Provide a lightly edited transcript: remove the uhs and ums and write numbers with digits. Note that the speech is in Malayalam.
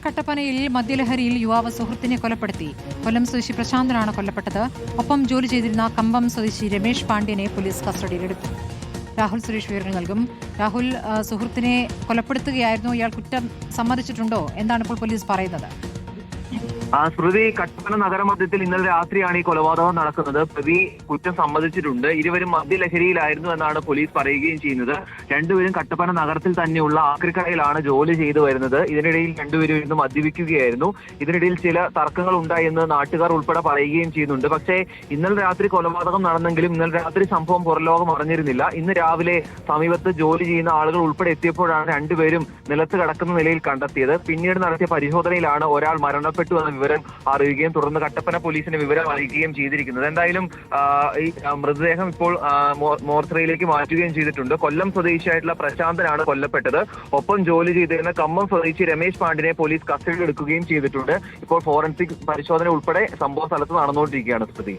കട്ടപ്പനയിൽ മദ്യലഹരിയിൽ യുവാവ് സുഹൃത്തിനെ കൊലപ്പെടുത്തി. കൊല്ലം സ്വദേശി പ്രശാന്തനാണ് കൊല്ലപ്പെട്ടത്. ഒപ്പം ജോലി ചെയ്തിരുന്ന കമ്പം സ്വദേശി രമേശ് പാണ്ഡ്യനെ പോലീസ് കസ്റ്റഡിയിലെടുത്തു. രാഹുൽ സുരേഷ് വിവരങ്ങൾ നൽകും. രാഹുൽ, സുഹൃത്തിനെ കൊലപ്പെടുത്തുകയായിരുന്നു. ഇയാൾ കുറ്റം സമ്മതിച്ചിട്ടുണ്ടോ? എന്താണ് ഇപ്പോൾ പോലീസ് പറയുന്നത്? സ്മൃതി, കട്ടപ്പന നഗരമധ്യത്തിൽ ഇന്നലെ രാത്രിയാണ് ഈ കൊലപാതകം നടക്കുന്നത്. പ്രതി കുറ്റം സമ്മതിച്ചിട്ടുണ്ട്. ഇരുവരും മദ്യലഹരിയിലായിരുന്നു എന്നാണ് പോലീസ് പറയുകയും ചെയ്യുന്നത്. രണ്ടുപേരും കട്ടപ്പന നഗരത്തിൽ തന്നെയുള്ള ആക്രിക്കടയിലാണ് ജോലി ചെയ്തു വരുന്നത്. ഇതിനിടയിൽ രണ്ടുപേരും ഇന്ന് മദ്യപിക്കുകയായിരുന്നു. ഇതിനിടയിൽ ചില തർക്കങ്ങൾ ഉണ്ടായി എന്ന് നാട്ടുകാർ ഉൾപ്പെടെ പറയുകയും ചെയ്യുന്നുണ്ട്. പക്ഷേ ഇന്നലെ രാത്രി കൊലപാതകം നടന്നെങ്കിലും ഇന്നലെ രാത്രി സംഭവം പുറംലോകം അറിഞ്ഞിരുന്നില്ല. ഇന്ന് രാവിലെ സമീപത്ത് ജോലി ചെയ്യുന്ന ആളുകൾ ഉൾപ്പെടെ എത്തിയപ്പോഴാണ് രണ്ടുപേരും നിലത്ത് കിടക്കുന്ന നിലയിൽ കണ്ടെത്തിയത്. പിന്നീട് നടത്തിയ പരിശോധനയിലാണ് ഒരാൾ മരണപ്പെട്ടു എന്ന വിവരം അറിയുകയും തുടർന്ന് കട്ടപ്പന പോലീസിന് വിവരം അറിയിക്കുകയും ചെയ്തിരിക്കുന്നത്. എന്തായാലും ഈ മൃതദേഹം ഇപ്പോൾ മോർച്ചറിയിലേക്ക് മാറ്റുകയും ചെയ്തിട്ടുണ്ട്. കൊല്ലം സ്വദേശിയായിട്ടുള്ള പ്രശാന്തനാണ് കൊല്ലപ്പെട്ടത്. ഒപ്പം ജോലി ചെയ്തിരുന്ന കമ്പം സ്വദേശി രമേശ് പാണ്ഡ്യനെ പോലീസ് കസ്റ്റഡിയിൽ എടുക്കുകയും ചെയ്തിട്ടുണ്ട്. ഇപ്പോൾ ഫോറൻസിക് പരിശോധന ഉൾപ്പെടെ സംഭവ സ്ഥലത്ത് നടന്നുകൊണ്ടിരിക്കുകയാണ്. സ്ഥിതി